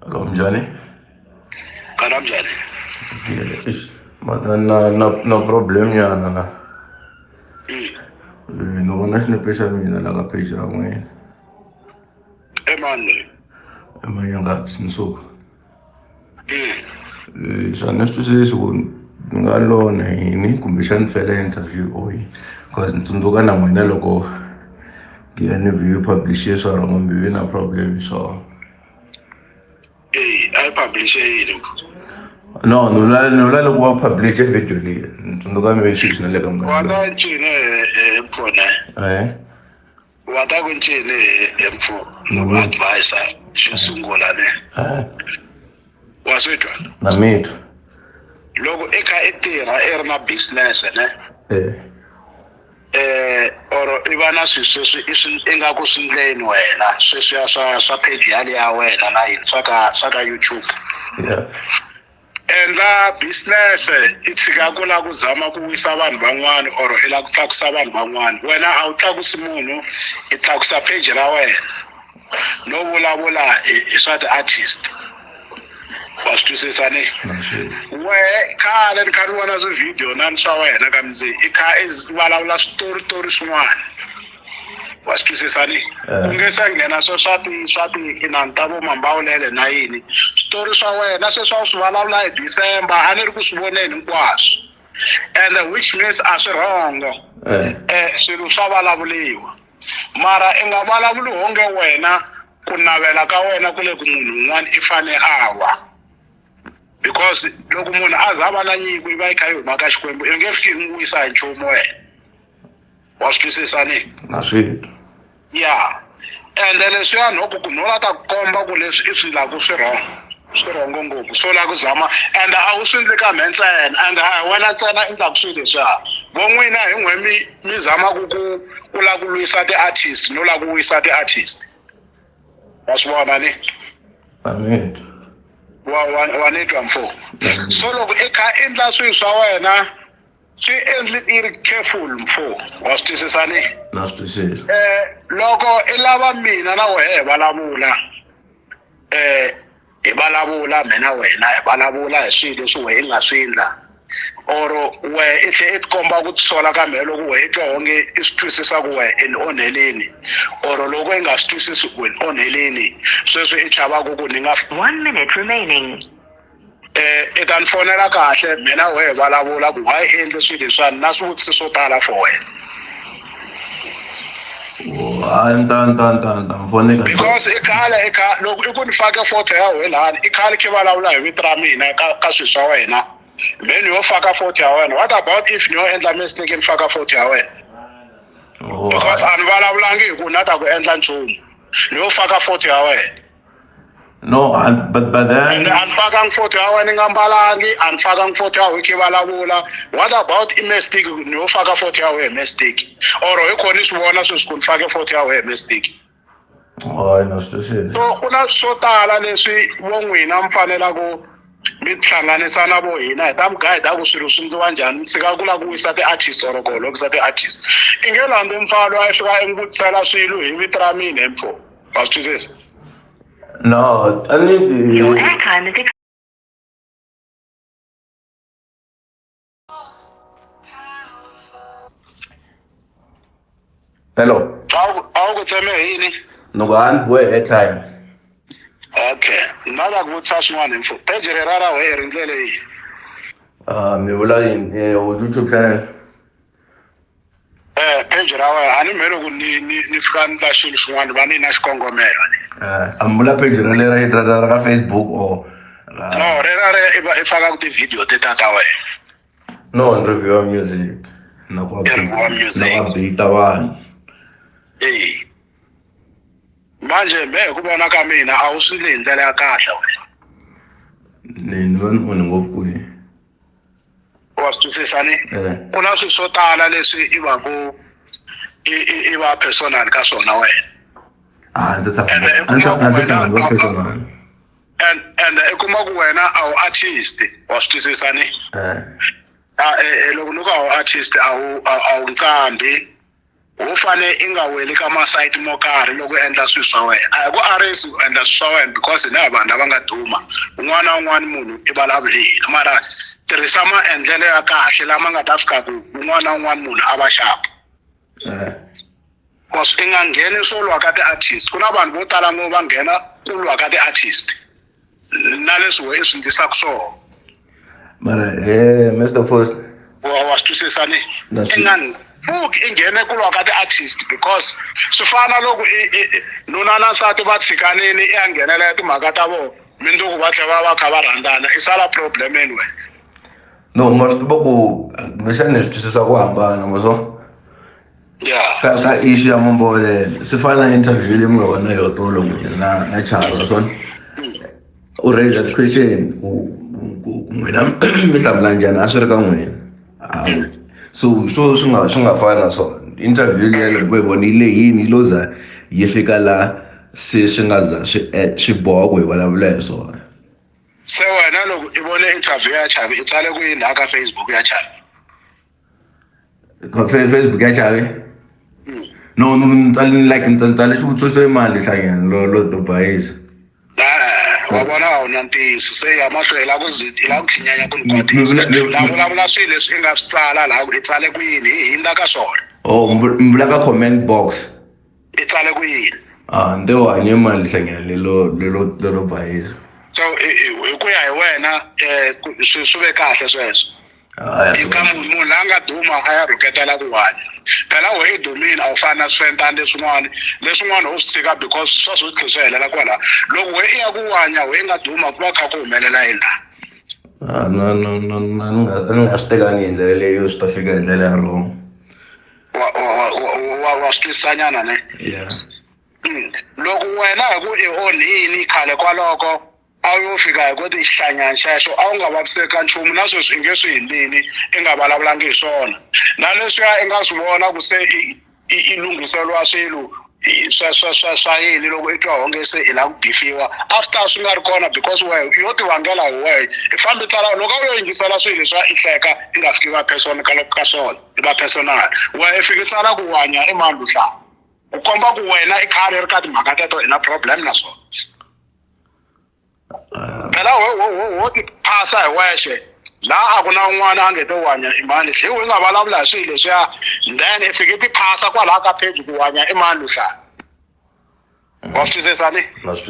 Hello, Mjani. Kanamjani. No problem yana na. Mm. No one na pesa mina la ka page ra n'wina. Emani. Emanyanga sinsuku. Sana sitwisisi ku ni nga lona yini kumbexani fela interview oyi because ni tsundzuka na n'wina loko ki ya ni view publish swa rona mbivi na problem so I publish yini? no nula loko wa publish video leyi ni tsundzuka mi sweswi na le ka mga Wata ncini mfone? Wata ku ncini mfo? Advisor xo sungula ne. Wa swi twa? na mithu Loko i kha i tirha i ri na business ne. Or i va na swilo sweswi i nga ku swi endleni wena sweswiya swa page ya wena na yini swa ka YouTube. Endla business i tshika ku la ku zama ku wisa vanhu van'wana or i la ku tlakusa vanhu van'wana wena a wu tlakusi munhu i tlakusa page ra wena no vulavula hi swa ti-artist wa swi twisisa ni we khale ni kha ni vona video na ni swa wena ka mundzi i kha i vulavula switori swin'wana wa swi twisisa ni ku nge se nghena swa tiinani ta vo mambawulele na yini switori swa wena se swa swi vulavula hi December a ni ri ku swi voneni hinkwaswo and which means a swi wrong swilo swa vulavuliwa mara i nga vulavuli honge wena ku navela ka wena ku le ku munhu un'wana i fane a wa because loko munhu a za va na nyiko i va i kha yi huma ka Xikwembu i nge fiki n'wi wisa hi nchumu wena wa swi twisisa ni na swi ya ende leswiya nhoku ku nhola ta komba ku leswi i swi laku swi rhongo ngopfu so la ku zama and a wu swi endli ka mhe ntsena and wena ntsena endlaku swilo leswiya vo n'wina hi n'we mi zamaku ku la ku lwisa ti-artist no la ku wisa ti-artist wa swi vona ni amen wa ni twa mfo so loko i kha endla swilo swa wena swi endli i ri careful mfo wa swi twisisa ni na swi twisisa loko i lava mina na wehe hi vulavula hi vulavula mina wena hi vulavula hi swilo leswi wehe i nga swi endla or we i tlhe i tikomba ku tisola ka mehe loko wehe i twa onge i swi twisisa ku wehe i ni onheleni or loko i nga swi twisisi ku i ni onheleni sweswi i chavaku ku ni nga 1 minute remaining i ta ni fonela kahle mina wehe hi vulavula ku why i endle swilo leswiwani na swivutiso swo tala for wena nta mfoneka because i khale loko i ku ni fake photo ya wehe lani i khale ki vulavula hi vito ra mina ka swilo swa wena me ni yo faka photo ya wena what about if ni yo endla mistake ni faka photo ya wena because a ni vulavulangi hi ku na ta ku endla nchumu ni yo faka photo ya wena no but then a ni fakangi photo ya wena ni nga mbalangi a ni fakangi photo ya wehe ki vulavula what about i mistake ni yo faka photo ya wehe mistake or hi kho ni swi vona sweswi ku ni fake photo ya wehe mistake na swi twisisa so ku na swo tala leswi vo n'wina mi fanelaku mi tihlanganisa na vo hina hi ta mi guide ku swilo swi endliwa njhani mi tshika ku la ku wisa ti-artist or ku holokisa ti-artist i nge landzi mfalo a fika i n'wi vutisela swilo hi vito ra mina hi mpfo wa swi twisisa no I need your airtime is hello a wu ku tseme yini loko a ni bohe airtime okay ni lava ku vutisa swin'wana hi mpfo page rera ra wehe ri ndlele yihi mi vula yini YouTube channel page ra wehe a ni mhe loko ni fika ni ndla xilo xin'wana va ni na xikongomelo a mi vula page ra ka Facebook or no rera i fakaku ti-video ta wehe no ni review music na ku bita vanhu manje me hi ku vona ka mina a wu swi endli hi ndlela ya kahle wena ni va ni onhe ngopfu kwihi wa swi twisisa ni ku na swilo swo tala leswi i va ku i va personal ka swona wena ndzi tshama ni va personal and i kuma ku wena a wu artist wa swi twisisa ni loko ni ku a wu artist a wu nqambi u fane i nga weli ka masayiti mo karhi loko endla swilo swa wena a hi ku arisi u endla swilo swa wena because hi na vanhu lava nga duma un'wana na un'wana munhu i vulavulile mara tirhisa maendlelo ya kahle lama nga ta fika ku un'wana na un'wana munhu a va xapa because i nga ngheni swo lwa ka ti-artist ku na vanhu vo tala ngo va nghena ku lwa ka ti-artist na leswi we i swi endlisaka swona mara Mr. First wa swi twisisa ni That's i nga fuki i nghene ku lwa ka ti-artist because swi fana loko nuna na nsati va tshikanini i ya nghenelela timhaka ta vona mindzuku va tlhela va kha va rhandzana i sala problem anyway no ma swi tiva ku kumbexani swi twisisa ku hambana ma so yeah ka issue ya Mombole swi fana na interview leyi mi nga vona yo tolo na Charo so u raise that question n'wina mi hlamula njhani a swi ri ka n'wina so swi nga fani na swona interview leyi loko hi vona yi lehini yi loza yi fika la se swi nga za swi boha ku hi vulavula hi swona se wena loko i vone interview ya Chavi i tsale ku yini laha ka Facebook ya Chavi Facebook ya Chavi no like ntsale xivutiso i mali hlangana lo Dubai wa vona a wu na ntiyiso se ya mahlweni la ku khinyanya ku ni kwatisa la vulavula swilo leswi i nga swi tsala laha i tsale ku yini hi hindza ka swona mbula ka comment box i tsale ku yini nde u hanye mali hlangana lelo bayisa so hi ku ya hi wena swi ve kahle sweswo eka munhu la nga duma a ya rhuketela ku hanya phela we i dumile a wu fani na swifentani leswin'wana u swi tshika because swa swi tlhe swi helela kwala loko we i ya ku hanya we i nga duma ku va kha ku humelela yini ni nga swi tekangi hi ndlela leyo swi ta fika hi ndlela ya wrong wa swi twisisanyana ne yeah loko wena hi ku i onhini khale kwaloko a wu yo fika hi ku tihlanyana xexo a wu nga vaviseka nchumu na sweswi i nge swi hindlini i nga vulavulangi hi swona na leswiya i nga swi vona ku se i lunghiseliwa swilo swa yini loko i twa onge se i la ku bifiwa after swi nga ri kona because we yo ti vangela hi wehe i fambi tsala loko a wu yo yingisela swilo leswiya i hleka i nga fiki va person ka swona i va personal we i fiki tsala ku hanya i mani luhlanga u komba ku wena i khale ri ka timhaka teto i na problem na swona phela wo ti phasa hi wexe laha a ku na un'wana a nge to hanya i mani hle u nga vulavula hi swilo leswiya then i fike ti phasa kwalaha ka page ku hanya i mani luhlanga wa swi twisisa ni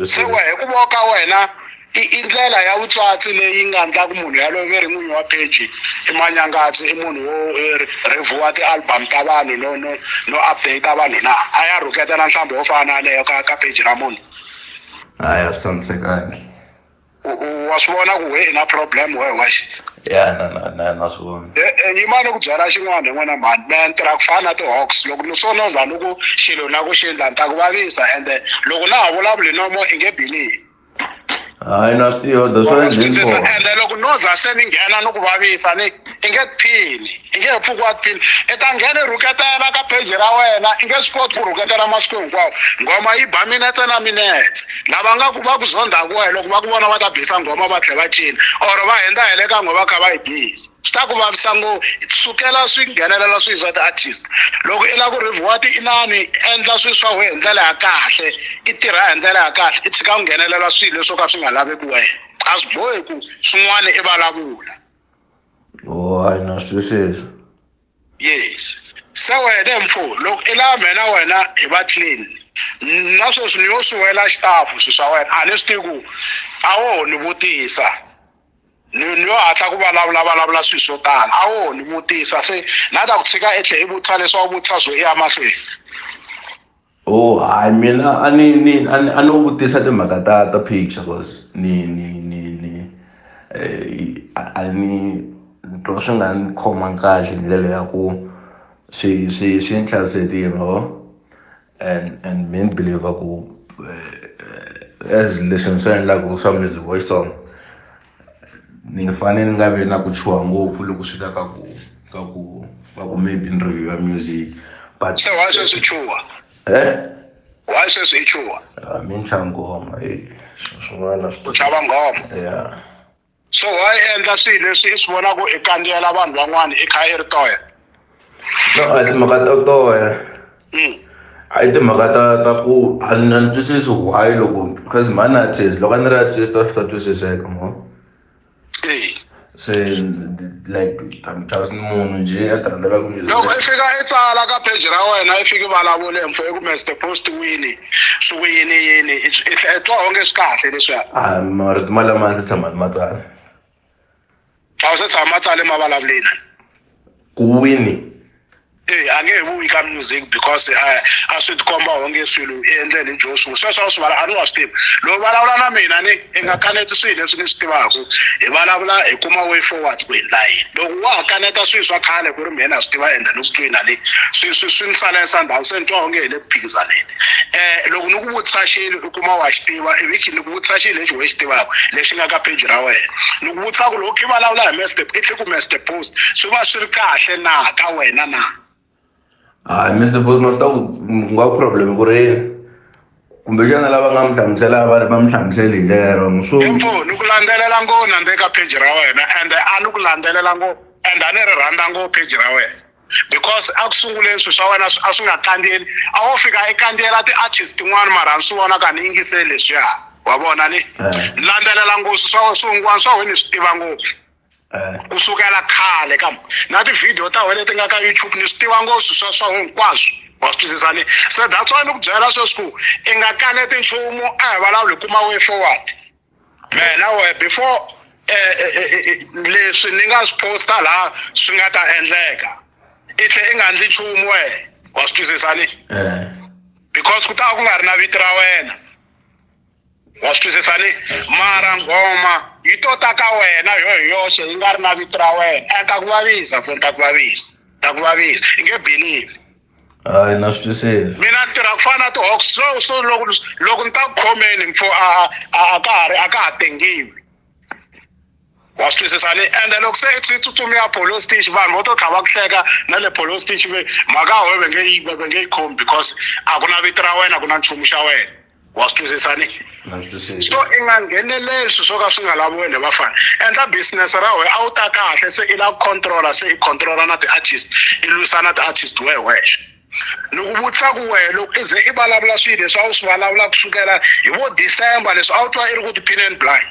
se wehe ku voka wena i ndlela ya vutswatsi leyi nga endla ku munhu yaloye ve ri n'winyi wa page i manyangatsi i munhu wo review ti-album ta vanhu no update vanhu na a ya rhuketela nhlambhi wo fana na leyo ka page ra munhu a ya tshamisekangi wa swi vona ku we i na problem wehe wexe ya na swi vona yimani ku byela xin'wana hi n'wana mani me ni tirha ku fana na ti-hawks loko ni swo no za ni ku xilo na ku xi endla ni ta ku vavisa ende loko na ha vulavuli nomo i nge bilihi hayi na swi tiva ende loko no za se ni nghena ni ku vavisa ni i nge tiphini i nge he pfuki wa tiphini i ta nghena i rhuketela ka page ra wena i nge swi koti ku rhuketela masiku hinkwawo nghoma yi ba minetse na minetse lava nga ku va ku zondaku wehe loko va ku vona va ta bisa nghoma va tlhela va cina or va hindza hele ka nghoma kha va yi bisa swi ta ku vavisa ngopfu sukela swi nghenelela swilo swa ti-artist loko i la ku review ti-inani endla swilo swa wena hi ndlela ya kahle i tirha hi ndlela ya kahle i tshika ku nghenelela swilo leswo ka swi nga laveki wena a swi bohi ku swin'wana i vulavula hayi na swi twisisa yes se wena mpfo loko i la mhena wena hi va clean na sweswi ni yo swi wela xitafu swilo swa wena a ni swi tivi ku a wo ni vutisa ni yo hatla ku vulavula swilo swo tala a wo ni vutisa se na ta ku tshika etlhe i vutisa leswi a wu vutisa swo i ya mahlweni hayi mina a ni vutisa timhaka ta picture cause a ni twa swi nga ni khoma kahle hi ndlela ya ku swi ni tlharisetile and me ni believe ku as leswi swi endlaku swa music voice song ni fanele ni nga vi na ku chuha ngopfu loko swi ta ka ku maybe in review ya music but se wa sweswi chuha wa sweswi i chuha mi ni chava ngoma swin'wana u chava ngoma yeah so wa endla swilo leswi i swi vona ku i kandziyela vanhu van'wana i kha i ri toya no a timhaka to toya a hi timhaka ta ku a ni twisisi why loko because mani artist loko a ni ri artist a swi ta twisiseka mo se like just munhu nje a ti rhandzela ku loko i fika i tsala ka page ra wena i fika i vulavule mfo i ku Mr Post wini swiyini yini i twa onge swi kahle leswiya marito malama ndzi tshama ni matsala a wu se tshama tsale mavulavuleni ku wini a nge he vuyi ka music because a swi tikomba onge swilo i endlele njoswo sweswo a swi vala a ni wa swi tivi loko vulavula na mina ni i nga kaneti swilo leswi ni swi tivaku hi vulavula hi kuma way forward ku endla yini loko wa ha kaneta swilo swa khale ku ri mina swi tiva ende ni swi twina le swi ni salesa ndhawu se ni twa onge hi le ku phikizaneni loko ni ku vutisa xilo i kuma wa xi tiva ivi ni ku vutisa xilo lexi we xi tivaku lexi nga ka page ra wena ni ku vutisa ku loko ki vulavula hi i tlhe ku Mr Post swi va swi ri kahle na ka wena na Mr Post no sta ku nga problem ku ri kumbexana lava nga mi hlamusela va mi hlamuseli hi ndlela ya wrong so ni ku landzelela ngona ndzi ka page ra wena ende a ni ku landzelela ende a ni ri rhandza ngopfu page ra wena because a ku sunguleni swilo swa wena a swi nga kandziyeli a wo fika i kandziyela ti-artist tin'wana mara ni swi vona ka ni yingiseli leswiya wa vona ni landzelela ngopfu swin'wana swa wena ni swi tiva ngopfu kusukela khale kam na ti-video ta wena leti nga ka YouTube ni swi tiva ngopfu swa hinkwaswo wa swi twisisani se that's why ni ku byela sweswi ku i nga kaneti nchumu a hi vulavuli kuma way forward mina we before leswi ni nga swi posta laha swi nga ta endleka i tlhe i nga ndli nchumu wa swi twisisani because ku ta ku nga ri na vito ra wena wa swi twisisani mara ngoma yi to ta ka wena hi yoxe yi nga ri na vito ra wena ta ku vavisa foni ta ku vavisa i nge believe hayi na swi twisisi mina ni tirha ku fana na ti-hawks so loko ni ta ku khomeni mfo a ka ha tengiwi wa swi twisisani ende loko se i tsutsumi ya police station vanhu vo to tlhava ku hleka na le police station mhaka we va nge yi khomi because a ku na vito ra wena ku na nchumu xa wena wa swi twisisani so i nga ngheneleli swilo swo ka swi nga lavi wena vafana endla business ra wena a wu ta kahle se i la ku controla se i controla na ti-artist i lwisa na ti-artist wexe ni ku vutisa ku wehe loko i ze i vulavula swilo leswi a wu swi vulavula kusukela hi vo December leswi a wu twa i ri ku ti-pin and blind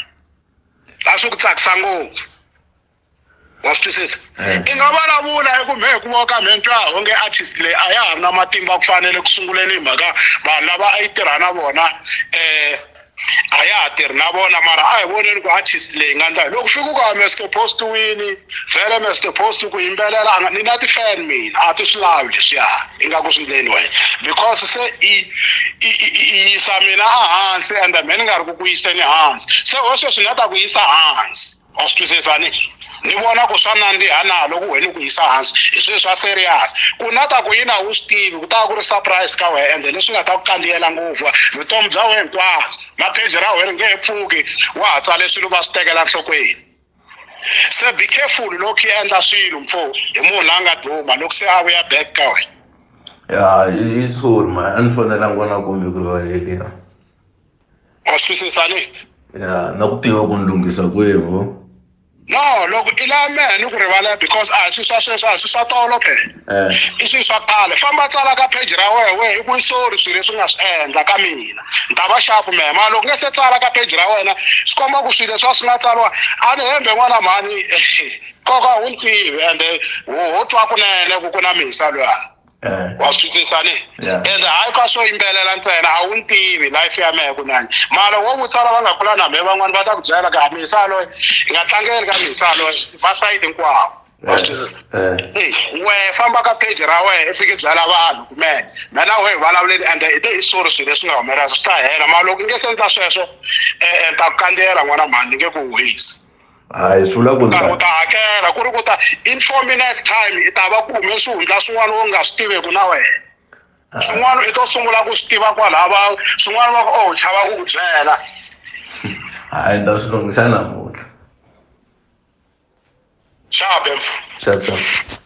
a swi ku tsakisa ngopfu wa swi twisisa i nga vulavula hi ku mehe ku va ka mehe twa onge artist leyi a ya ha ri na matimba ku fanele ku sunguleni hi mhaka vanhu lava a yi tirha na vona a ya ha tirhi na vona mara a hi voneni ku artist leyi nga ndla loko fika ka Mr Post wini vhele Mr Post ku yimbelela ni na ti-fan mina a ti swi lavi leswiya i nga ku swi ndleni wena because se i yisa mina ehansi ende me ni nga ri ku yiseni hansi se hoxo swi nga ta ku yisa hansi wa swi twisisani ni vona ku swa nandziha na loko wena ku yisa hansi hi swilo swa serious ku na ta ku yina wu swi tivi ku ta ku ri surprise ka wena ende leswi nga ta ku kandziyela ngopfu vutomi bya wena hinkwabyo na page ra wena nge he pfuki wa ha tsale swilo va swi tekela nhlokweni se be careful loko yi endla swilo mfo hi munhu la nga duma loko se a vuya back ka wena ya i sorry man a ni fanelanga vona kumbe ku rivalekela wa swi twisisani ya na ku tiva ku ni lunghisa kwini no loko i la mehe ni ku rivala because a hi swi swa sweswo a hi swi swa tolo phela i swilo swa khale famba tsala ka page ra wehe i ku sorry swilo leswi nga swi endla ka mina ni ta va xapu mehe mara loko nge se tsala ka page ra wena swi komba ku swilo leswi a swi nga tsariwa a ni hembe n'wana mhani koka wu ni tivi ende ho twa kunene ku ku na misa luya wa swi twisisani ende hayi ka swo yimbelela ntsena a wu ni tivi life ya mehe kunani mara wo vutsala va nga kula na mehe van'wani va ta ku byela ka misa loyi hi nga tlangeli ka misa loyi va sayiti hinkwavo wa swi twisisa wehe famba ka page ra wehe i fike byela vanhu kumehe mina wehe vulavuleli ende i te i sorry swilo leswi nga humelela swi ta hela mara loko i nge se endla sweswo ta ku kandziyela n'wana mhani ni nge ku wisi hayi swi vula ku u ta hakela ku ri ku ta in 4 minutes time i ta va ku hume swihundla swin'wana u nga swi tiveku na wena swin'wana i to sungula ku swi tiva kwalava swin'wana va ku chava ku ku byela hayi ni ta swi lunghisa namuntlha xabe xap